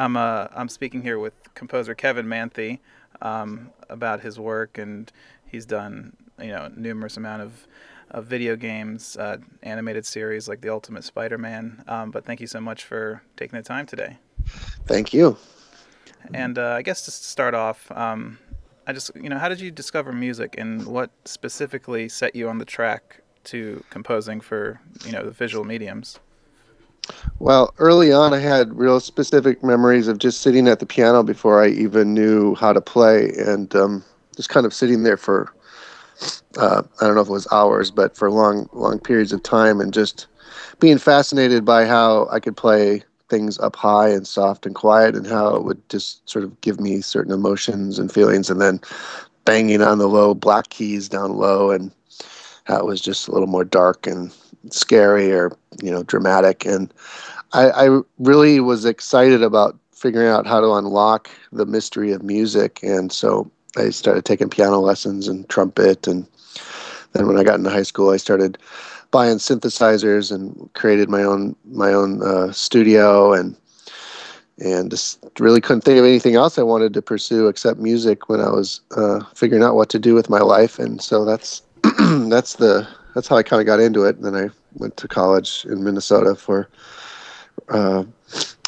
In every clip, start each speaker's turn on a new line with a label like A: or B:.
A: I'm speaking here with composer Kevin Manthei about his work, and he's done numerous amount of video games, animated series like the Ultimate Spider-Man. But thank you so much for taking the time today.
B: Thank you.
A: And I guess just to start off, I just how did you discover music, and what specifically set you on the track to composing for the visual mediums?
B: Well, early on, I had real specific memories of just sitting at the piano before I even knew how to play, and just kind of sitting there for I don't know if it was hours, but for long, long periods of time, and just being fascinated by how I could play things up high and soft and quiet, and how it would just sort of give me certain emotions and feelings, and then banging on the low black keys down low, and how it was just a little more dark and scary or dramatic. And I really was excited about figuring out how to unlock the mystery of music, and so I started taking piano lessons and trumpet. And then when I got into high school, I started buying synthesizers and created my own studio, and just really couldn't think of anything else I wanted to pursue except music when I was figuring out what to do with my life. And so that's that's how I kind of got into it. And then I went to college in Minnesota for uh,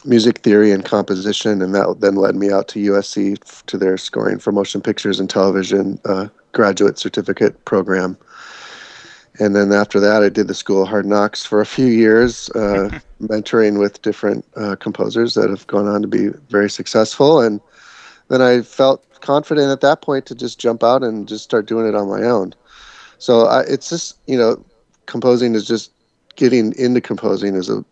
B: music theory and composition, and that then led me out to USC to their scoring for motion pictures and television graduate certificate program. And then after that, I did the School of Hard Knocks for a few years, mentoring with different composers that have gone on to be very successful. And then I felt confident at that point to just jump out and just start doing it on my own. So it's just, composing is just getting into composing is a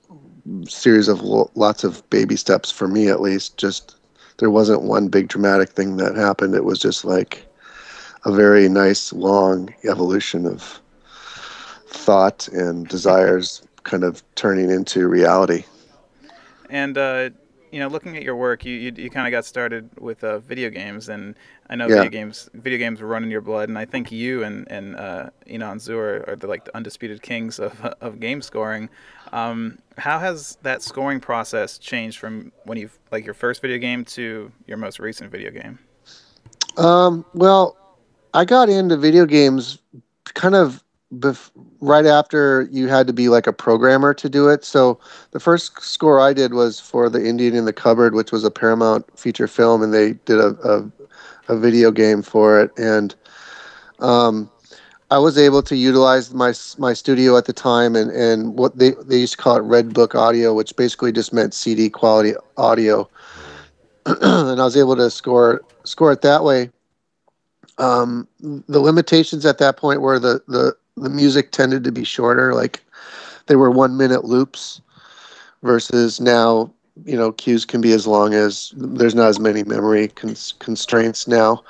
B: series of lots of baby steps for me, at least. Just there wasn't one big dramatic thing that happened. It was just like a very nice, long evolution of thought and desires kind of turning into reality.
A: And looking at your work, you kind of got started with video games, and I know
B: Yeah.
A: video games run in your blood, and I think you and and Zu are the undisputed kings of game scoring. How has that scoring process changed from when you've your first video game to your most recent video game?
B: Well, I got into video games kind of right after you had to be like a programmer to do it. So the first score I did was for The Indian in the Cupboard, which was a Paramount feature film, and they did a video game for it. And um, I was able to utilize my studio at the time, and what they used to call it Red Book audio, which basically just meant CD quality audio. And I was able to score it that way. The limitations at that point were the music tended to be shorter, like they were 1 minute loops versus now, cues can be as long as there's not as many memory constraints now.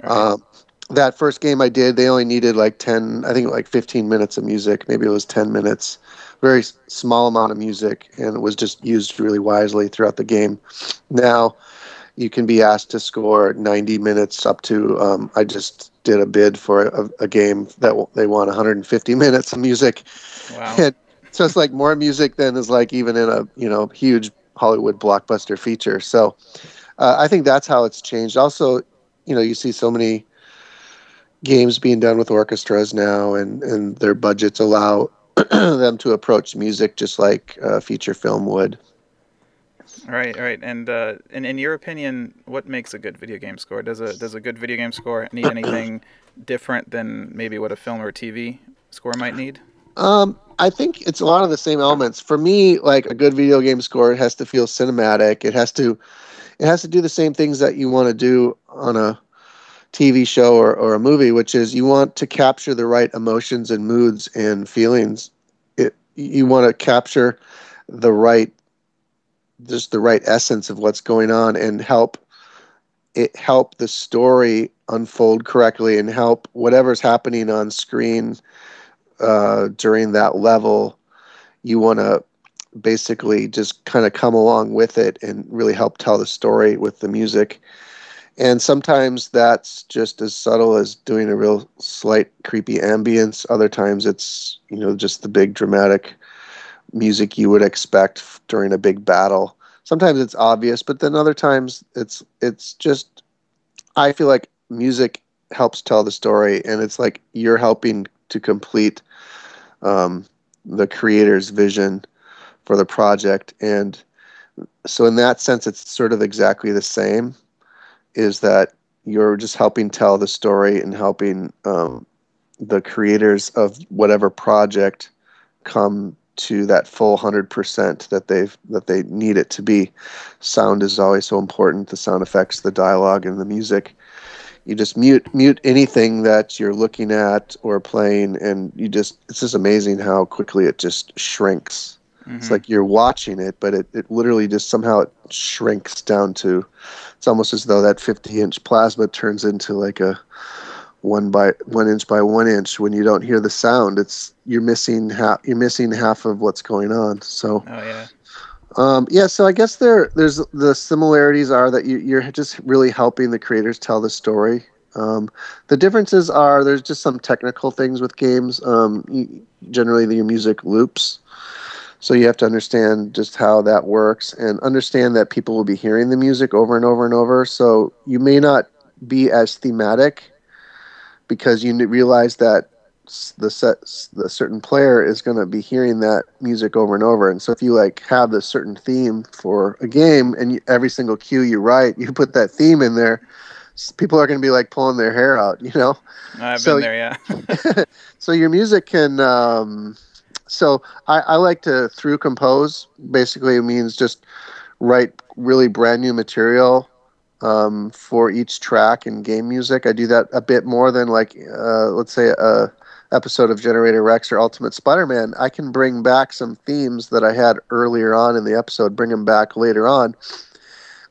A: Right.
B: Um, that first game I did, they only needed like 10, I think like 15 minutes of music. Maybe it was 10 minutes, very small amount of music, and it was just used really wisely throughout the game. Now, you can be asked to score 90 minutes up to, I just did a bid for a game that they want 150 minutes of music.
A: Wow.
B: And so it's like more music than is like even in a, huge Hollywood blockbuster feature. So I think that's how it's changed. Also, you see so many games being done with orchestras now, and their budgets allow them to approach music just like a feature film would.
A: Right, right. And in your opinion, what makes a good video game score? Does a good video game score need anything different than maybe what a film or a TV score might need?
B: I think it's a lot of the same elements. For me, like a good video game score has to feel cinematic. It has to do the same things that you want to do on a TV show or a movie, which is you want to capture the right emotions and moods and feelings. You want to capture the right just the right essence of what's going on, and help the story unfold correctly, and help whatever's happening on screen during that level. You want to basically just kind of come along with it and really help tell the story with the music. And sometimes that's just as subtle as doing a real slight creepy ambience. Other times it's, just the big dramatic music you would expect during a big battle. sometimes it's obvious, but then other times it's just, I feel like music helps tell the story, and it's like you're helping to complete um, the creator's vision for the project. And so in that sense, it's sort of exactly the same, is that you're just helping tell the story and helping the creators of whatever project come to that full 100% that they need it to be. Sound is always so important, the sound effects, the dialogue, and the music. You just mute anything that you're looking at or playing, and it's just amazing how quickly it just shrinks. It's
A: Mm-hmm.
B: like you're watching it, but it literally just somehow it shrinks down to, it's almost as though that 50-inch plasma turns into like a 1 inch by 1 inch. When you don't hear the sound, it's you're missing half of what's going on. So
A: Oh yeah.
B: yeah, so I guess there's the similarities are that you're just really helping the creators tell the story. The differences are there's just some technical things with games. Generally, your music loops, so you have to understand just how that works and understand that people will be hearing the music over and over and over. So you may not be as thematic because you realize that the certain player is going to be hearing that music over and over. And so if you like have this certain theme for a game, and every single cue you write, you put that theme in there, people are going to be like pulling their hair out, you know.
A: I've been
B: So
A: there, yeah.
B: so your music can so I like to through compose. Basically it means just write really brand new material for each track in game music. I do that a bit more than like, let's say, a episode of Generator Rex or Ultimate Spider-Man. I can bring back some themes that I had earlier on in the episode, bring them back later on.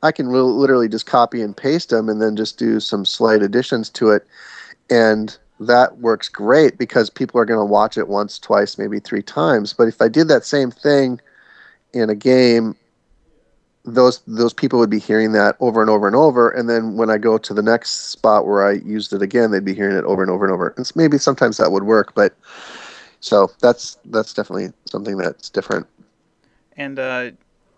B: I can literally just copy and paste them and then just do some slight additions to it. And that works great because people are going to watch it once, twice, maybe three times. But if I did that same thing in a game, those people would be hearing that over and over and over, and then when I go to the next spot where I used it again, they'd be hearing it over and over and over. And maybe sometimes that would work, but so that's definitely something that's different.
A: And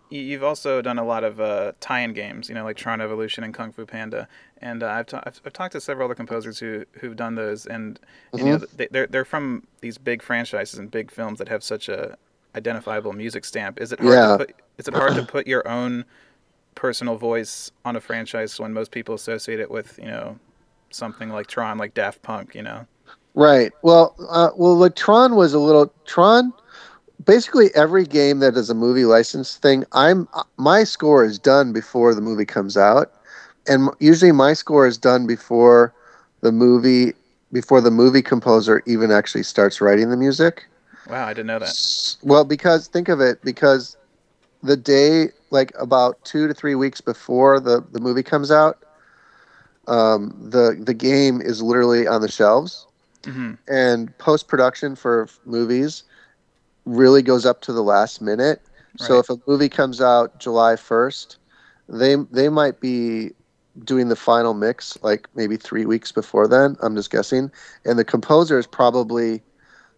A: you've also done a lot of tie-in games, like Tron Evolution and Kung Fu Panda. And I've talked to several other composers who've done those, and
B: Hmm.
A: they're from these big franchises and big films that have such a identifiable music stamp.
B: Yeah.
A: Is it hard to put your own personal voice on a franchise when most people associate it with something like Tron, like Daft Punk?
B: Right. Well, like Tron. Basically, every game that is a movie license thing, my score is done before the movie comes out, and usually my score is done the movie before the movie composer even actually starts writing the music.
A: Wow, I didn't know that.
B: Well, because think of it, because the day, like about 2 to 3 weeks before the movie comes out, the game is literally on the shelves,
A: Hmm.
B: and post production for movies really goes up to the last minute. So
A: Right.
B: if a movie comes out July 1st, they might be doing the final mix like maybe 3 weeks before then. I'm just guessing, and the composer is probably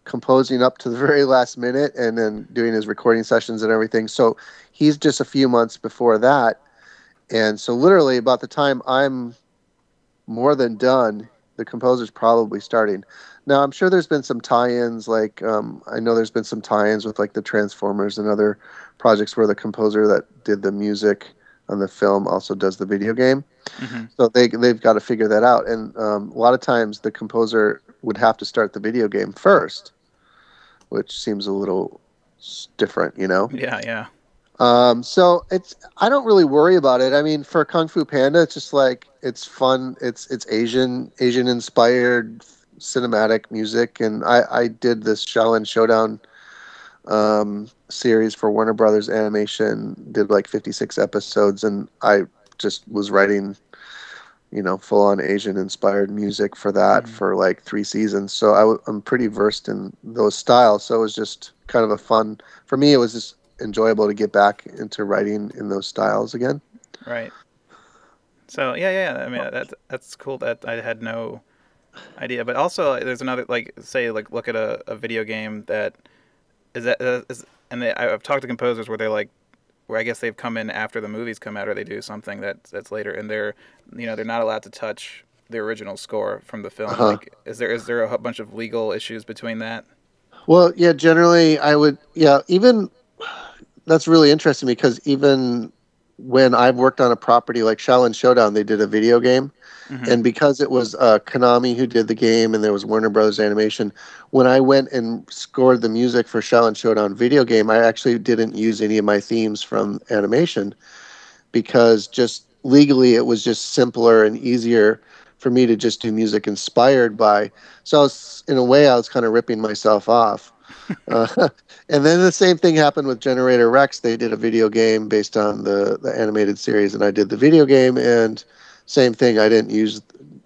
B: composing up to the very last minute and then doing his recording sessions and everything. So he's just a few months before that. And so literally about the time I'm more than done, the composer's probably starting. Now I'm sure there's been some tie-ins, like I know there's been some tie-ins with like the Transformers and other projects where the composer that did the music on the film also does the video game.
A: Hmm.
B: So they've got to figure that out. And a lot of times the composer would have to start the video game first, which seems a little different, you know.
A: Yeah, yeah.
B: So I don't really worry about it. I mean, for Kung Fu Panda, it's just like it's fun. It's Asian inspired cinematic music, and I did this Shaolin Showdown series for Warner Brothers Animation. Did like 56 episodes, and I just was writing, full on Asian inspired music for that
A: Hmm.
B: for like 3 seasons. So I'm pretty versed in those styles. So it was just kind of a fun, for me, it was just enjoyable to get back into writing in those styles again.
A: Right. So yeah. I mean, that's cool. That I had no idea. But also, there's another, like, say, like, look at a video game that is, and I've talked to composers where they're like, where I guess they've come in after the movies come out, or they do something that's later, and they're not allowed to touch the original score from the film.
B: Uh-huh.
A: Like, is there a bunch of legal issues between that?
B: Well, yeah, generally I would, yeah, even that's really interesting because even when I've worked on a property like Shaolin Showdown, they did a video game.
A: Hmm.
B: And because it was Konami who did the game and there was Warner Brothers Animation, when I went and scored the music for Shaolin Showdown video game, I actually didn't use any of my themes from animation because just legally it was just simpler and easier for me to just do music inspired by. So I was, in a way, I was kind of ripping myself off. Uh, and then the same thing happened with Generator Rex. They did a video game based on the animated series, and I did the video game, and same thing. I didn't use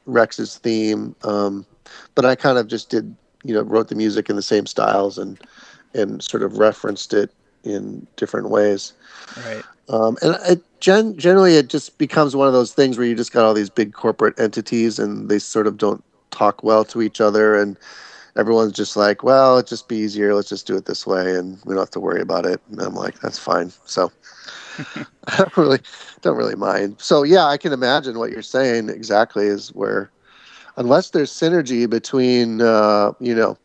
B: Rex's theme, but I kind of just did, wrote the music in the same styles and sort of referenced it in different ways.
A: Right.
B: And generally, it just becomes one of those things where you just got all these big corporate entities, and they sort of don't talk well to each other, and everyone's just like, well, it'd just be easier. Let's just do it this way, and we don't have to worry about it. And I'm like, that's fine. So I don't really mind. So yeah, I can imagine what you're saying exactly is where, unless there's synergy between, DreamWorks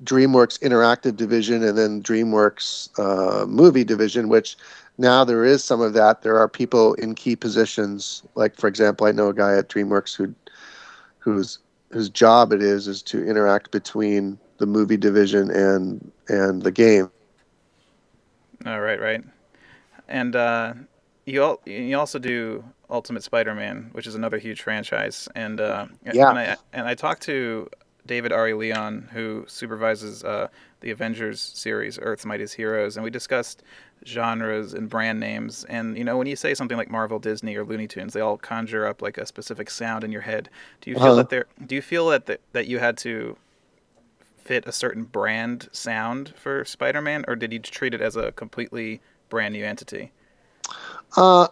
B: DreamWorks Interactive division and then DreamWorks movie division, which now there is some of that. There are people in key positions. Like, for example, I know a guy at DreamWorks whose job it is to interact between the movie division and the game.
A: All right, right. And you also do Ultimate Spider-Man, which is another huge franchise. And
B: Yeah.
A: I talked to David Ari Leon, who supervises the Avengers series, Earth's Mightiest Heroes, and we discussed genres and brand names. And when you say something like Marvel, Disney, or Looney Tunes, they all conjure up like a specific sound in your head. Do you feel
B: Uh-huh.
A: that there? Do you feel that you had to fit a certain brand sound for Spider-Man, or did you treat it as a completely brand new entity?
B: Uh,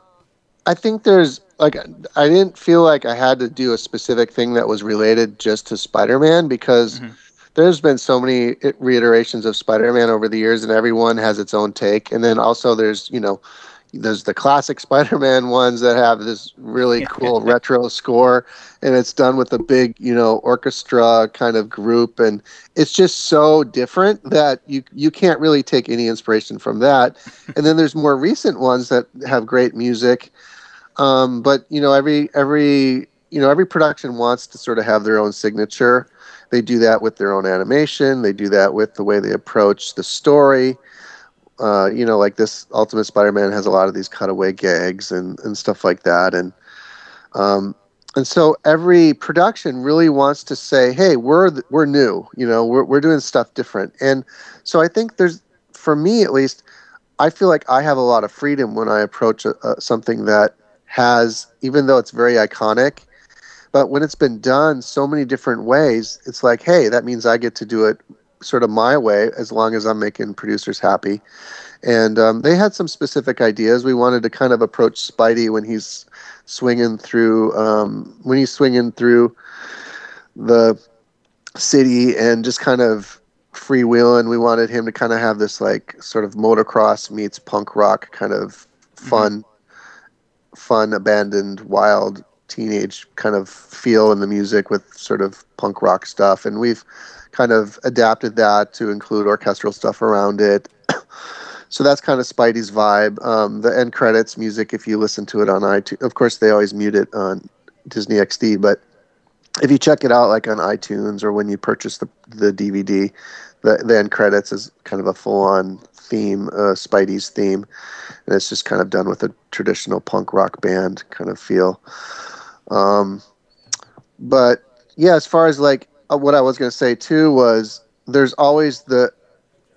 B: I think there's like I didn't feel like I had to do a specific thing that was related just to Spider-Man because
A: Hmm.
B: there's been so many reiterations of Spider-Man over the years, and everyone has its own take. And then also there's the classic Spider-Man ones that have this really
A: Yeah.
B: cool retro score, and it's done with a big, orchestra kind of group, and it's just so different that you can't really take any inspiration from that. And then there's more recent ones that have great music, but every production wants to sort of have their own signature. They do that with their own animation. They do that with the way they approach the story. Like this Ultimate Spider-Man has a lot of these cutaway gags and stuff like that. Um, and so every production really wants to say, "Hey, we're new. We're doing stuff different." And so I think for me at least, I feel like I have a lot of freedom when I approach something that has, even though it's very iconic, but when it's been done so many different ways, it's like, hey, that means I get to do it sort of my way as long as I'm making producers happy. And they had some specific ideas. We wanted to kind of approach Spidey when he's swinging through the city and just kind of freewheeling. We wanted him to kind of have this like sort of motocross meets punk rock kind of
A: Hmm.
B: fun, abandoned, wild teenage kind of feel in the music with sort of punk rock stuff. And we've kind of adapted that to include orchestral stuff around it. So that's kind of Spidey's vibe. The end credits music, if you listen to it on iTunes, of course they always mute it on Disney XD, but if you check it out like on iTunes or when you purchase the DVD, the end credits is kind of a full on theme, Spidey's theme, and it's just kind of done with a traditional punk rock band kind of feel. Um, but yeah, as far as like what I was going to say too was there's always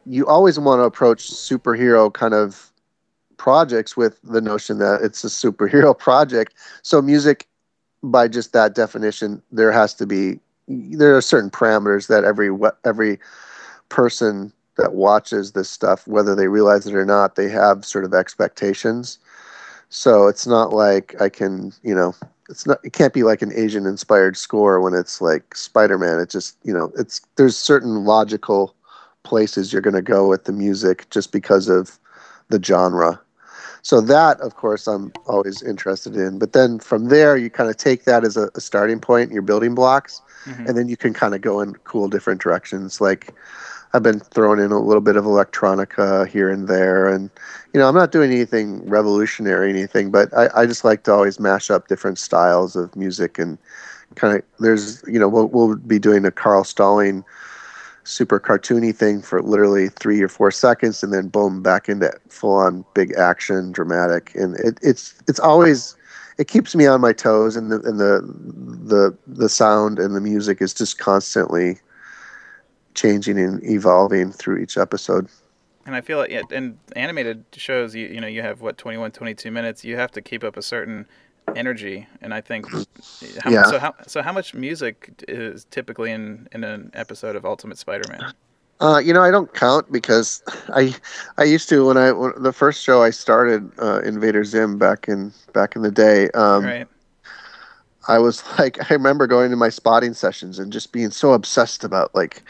B: you always want to approach superhero kind of projects with the notion that it's a superhero project. So music, by just that definition, there are certain parameters that every person that watches this stuff, whether they realize it or not, they have sort of expectations. So it's not like it can't be like an Asian inspired score when it's like Spider-Man. It just, there's certain logical places you're going to go with the music just because of the genre. So that, of course, I'm always interested in. But then from there, you kind of take that as a starting point, your building blocks,
A: Hmm.
B: and then you can kind of go in cool different directions. Like I've been throwing in a little bit of electronica here and there, and I'm not doing anything revolutionary, or anything, but I just like to always mash up different styles of music and kind of. There's we'll be doing a Carl Stalling super cartoony thing for literally 3 or 4 seconds, and then boom, back into full on big action, dramatic, and it's always it keeps me on my toes, and the sound and the music is just constantly changing and evolving through each episode.
A: And I feel like, yeah, in animated shows, you have what, 21, 22 minutes. You have to keep up a certain energy, and I think
B: Yeah.
A: how much music is typically in an episode of Ultimate Spider-Man?
B: I don't count because I used to when the first show I started, Invader Zim, back in the day.
A: Right.
B: I was like, I remember going to my spotting sessions and just being so obsessed about, like,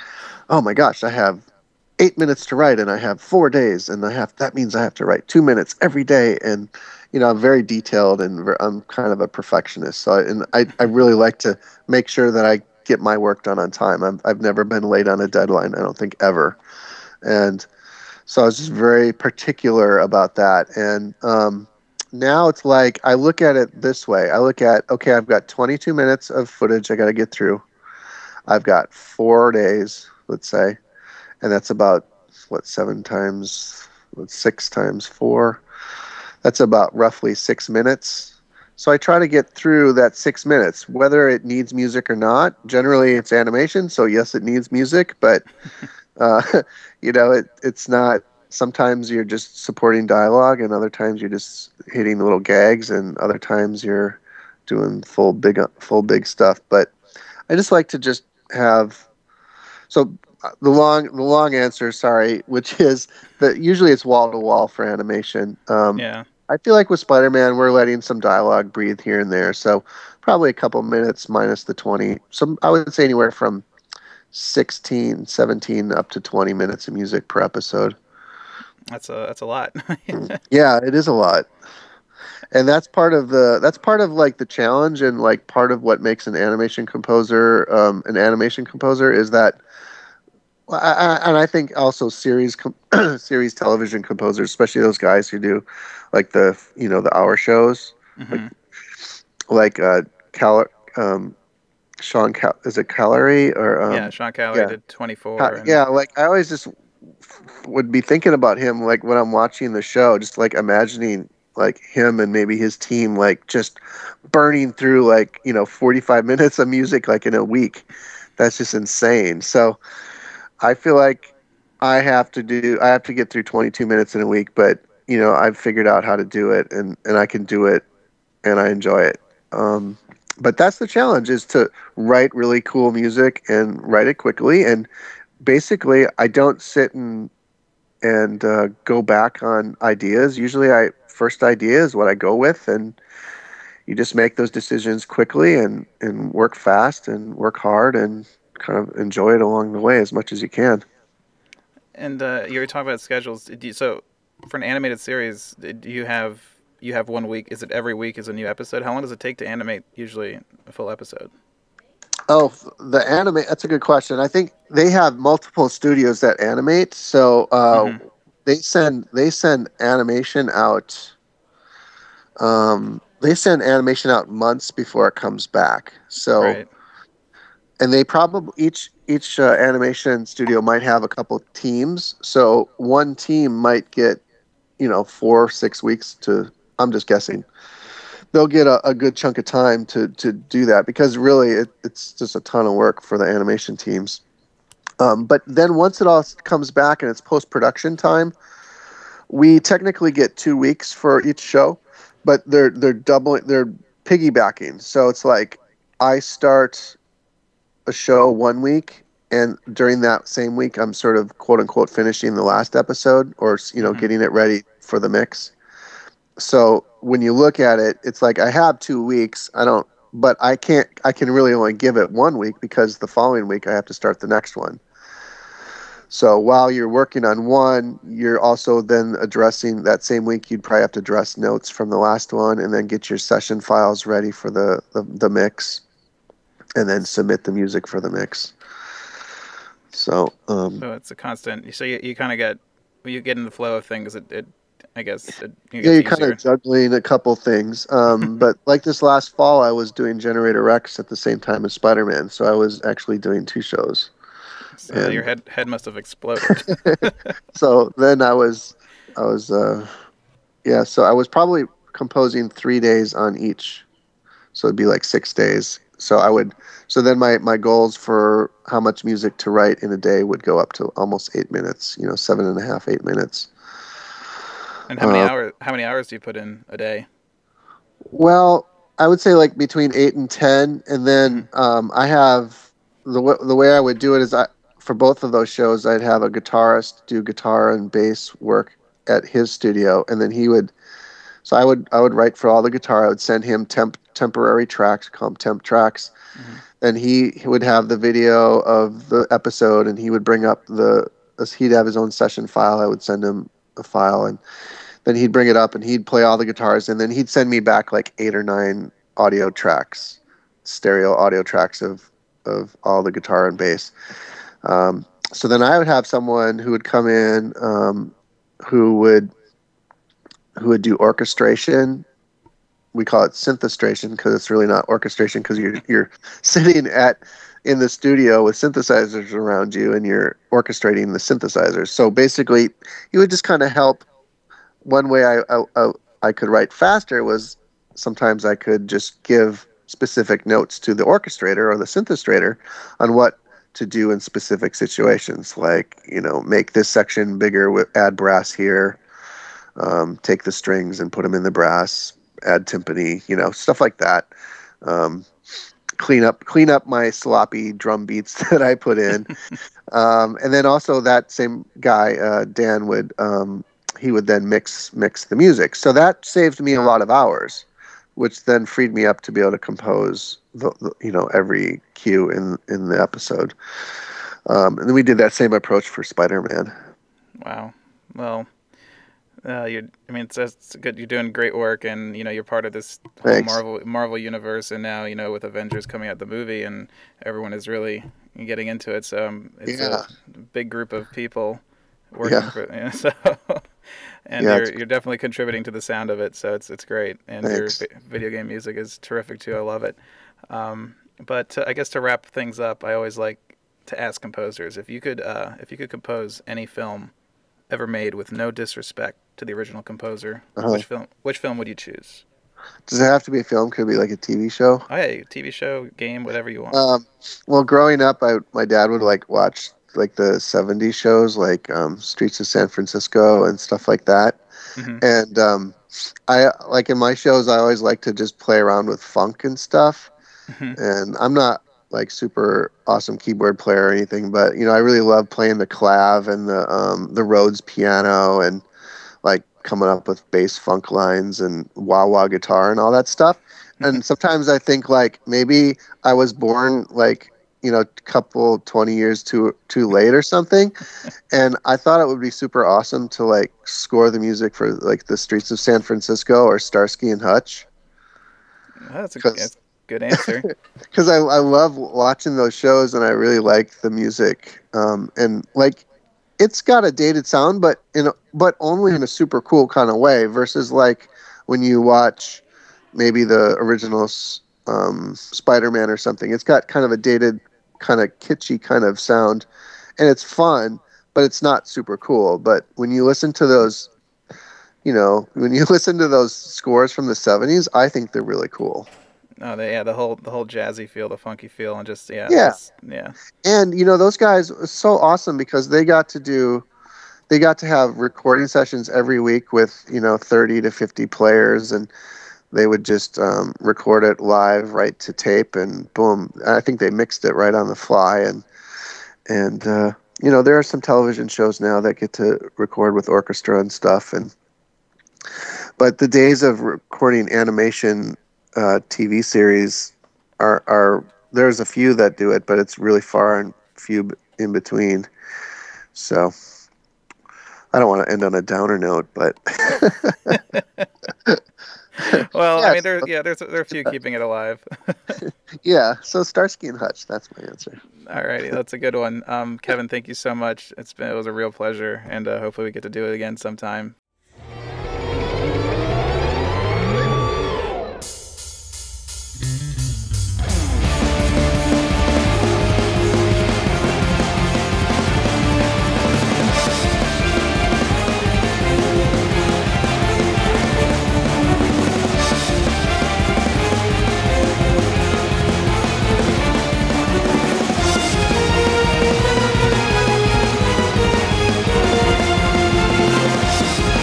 B: oh my gosh, I have 8 minutes to write and I have 4 days, and that means I have to write 2 minutes every day. And I'm very detailed, and I'm kind of a perfectionist. So I really like to make sure that I get my work done on time. I've never been late on a deadline, I don't think, ever. And so I was just very particular about that. And now it's like I look at it this way. I look at, okay, I've got 22 minutes of footage I got to get through. I've got 4 days, let's say, and that's about what, 6 times 4. That's about roughly 6 minutes. So I try to get through that 6 minutes, whether it needs music or not. Generally, it's animation, so yes, it needs music, but uh, it's not. Sometimes you're just supporting dialogue, and other times you're just hitting little gags, and other times you're doing full big stuff. But I just like to just have. So the long answer, sorry, which is that usually it's wall to wall for animation.
A: Yeah.
B: I feel like with Spider-Man, we're letting some dialogue breathe here and there, so probably a couple minutes minus the 20. So I would say anywhere from 16, 17 up to 20 minutes of music per episode.
A: That's a lot.
B: Yeah, it is a lot. And that's part of like the challenge, and like part of what makes an animation composer is that. Well, and I think also series television composers, especially those guys who do like the hour shows, like
A: Hmm.
B: like Cal Sean is it Callery or
A: Yeah, Sean Callery
B: yeah.
A: did 24, and
B: Yeah, like I always just would be thinking about him, like when I'm watching the show, just like imagining like him and maybe his team like just burning through like 45 minutes of music like in a week. That's just insane. So I feel like I have to get through 22 minutes in a week, but I've figured out how to do it, and I can do it, and I enjoy it. Um, but that's the challenge, is to write really cool music and write it quickly. And basically, I don't sit and go back on ideas. Usually, I first idea is what I go with, and you just make those decisions quickly and work fast and work hard and kind of enjoy it along the way as much as you can.
A: you were talking about schedules. So for an animated series, do you have 1 week? Is it every week is a new episode? How long does it take to animate usually a full episode?
B: Oh, the anime. That's a good question. I think they have multiple studios that animate, so
A: Hmm.
B: they send animation out. They send animation out months before it comes back. So,
A: Right.
B: and they probably each animation studio might have a couple teams. So one team might get 4 or 6 weeks to. I'm just guessing. They'll get a good chunk of time to do that, because really it's just a ton of work for the animation teams. But then once it all comes back and it's post production time, we technically get 2 weeks for each show, but they're piggybacking. So it's like I start a show one week, and during that same week, I'm sort of quote unquote finishing the last episode, or
A: Hmm.
B: getting it ready for the mix. So when you look at it, it's like I have 2 weeks. I don't, but I can really only give it one week, because the following week I have to start the next one. So while you're working on one, you're also then addressing that same week. You'd probably have to address notes from the last one, and then get your session files ready for the mix, and then submit the music for the mix. So
A: So it's a constant. So you kind of get when you get in the flow of things. It I guess it
B: yeah,
A: gets
B: you're kind of
A: easier.
B: juggling a couple things. But like this last fall, I was doing Generator Rex at the same time as Spider-Man, so I was actually doing two shows.
A: So your
B: And
A: head must have exploded.
B: so then I was yeah, so I was probably composing 3 days on each. So it'd be like 6 days. So then my goals for how much music to write in a day would go up to almost 8 minutes, 7.5, 8 minutes.
A: And
B: Uh,
A: how many hours do you put in a day?
B: well, I would say like between 8 and 10. And
A: Mm-hmm.
B: then I have the way I would do it is for both of those shows, I'd have a guitarist do guitar and bass work at his studio. And then he would, so I would write for all the guitar. I would send him temporary tracks, call them temp tracks.
A: Mm-hmm.
B: And he would have the video of the episode, and he would bring up he'd have his own session file. I would send him a file, and then he'd bring it up and he'd play all the guitars, and then he'd send me back like 8 or 9 audio tracks, stereo audio tracks of all the guitar and bass. So then I would have someone who would come in, who would do orchestration. We call it synthestration because it's really not orchestration, because you're sitting in the studio with synthesizers around you, and you're orchestrating the synthesizers. So basically, you would just kind of help. One way I could write faster was sometimes I could just give specific notes to the orchestrator or the synthestrator on what to do in specific situations, like make this section bigger, with add brass here, take the strings and put them in the brass, add timpani, stuff like that. Um, clean up my sloppy drum beats that I put in. And then also that same guy, Dan, he would then mix the music. So that saved me a lot of hours, which then freed me up to be able to compose every cue in the episode. And then we did that same approach for Spider-Man.
A: Wow. Well, I mean, it's good. You're doing great work, and you're part of this whole
B: Thanks.
A: Marvel universe, and now with Avengers coming out the movie, and everyone is really getting into it. So it's a
B: Yeah.
A: big group of people working
B: Yeah.
A: for. So, and
B: Yeah.
A: you're definitely contributing to the sound of it. So it's great, and your
B: Thanks.
A: video game music is terrific too. I love it. But I guess to wrap things up, I always like to ask composers if you could compose any film ever made with no disrespect to the original composer,
B: Uh-huh.
A: which film would you choose?
B: Does it have to be a film? Could it be like a TV show?
A: Oh yeah, TV show, game, whatever you want.
B: Um, well, growing up, my dad would like watch like the '70s shows, like Streets of San Francisco and stuff like that.
A: Hmm.
B: And I like in my shows, I always like to just play around with funk and stuff.
A: Hmm.
B: And I'm not like super awesome keyboard player or anything, but I really love playing the clav and the Rhodes piano, and like coming up with bass funk lines and wah wah guitar and all that stuff. And sometimes I think like maybe I was born like a couple 20 years too late or something. And I thought it would be super awesome to like score the music for like the Streets of San Francisco or Starsky and Hutch,
A: That's
B: because
A: a good answer.
B: I love watching those shows, and I really like the music. And like it's got a dated sound, but only in a super cool kind of way. Versus like when you watch maybe the original Spider-Man or something, it's got kind of a dated, kind of kitschy kind of sound, and it's fun, but it's not super cool. But when you listen to those, when you listen to those scores from the '70s, I think they're really cool.
A: Oh, the whole jazzy feel, the funky feel, and just
B: Yeah,
A: just yeah.
B: and those guys are so awesome because they got to have recording sessions every week with 30 to 50 players, and they would just record it live right to tape, and boom, I think they mixed it right on the fly. And there are some television shows now that get to record with orchestra and stuff, but the days of recording animation TV series are there's a few that do it, but it's really far and few in between. So I don't want to end on a downer note, but
A: Well, I
B: yeah,
A: mean, there are a few keeping it alive.
B: yeah. So Starsky and Hutch, that's my answer.
A: Alrighty, that's a good one. Kevin, thank you so much. It was a real pleasure, and hopefully we get to do it again sometime.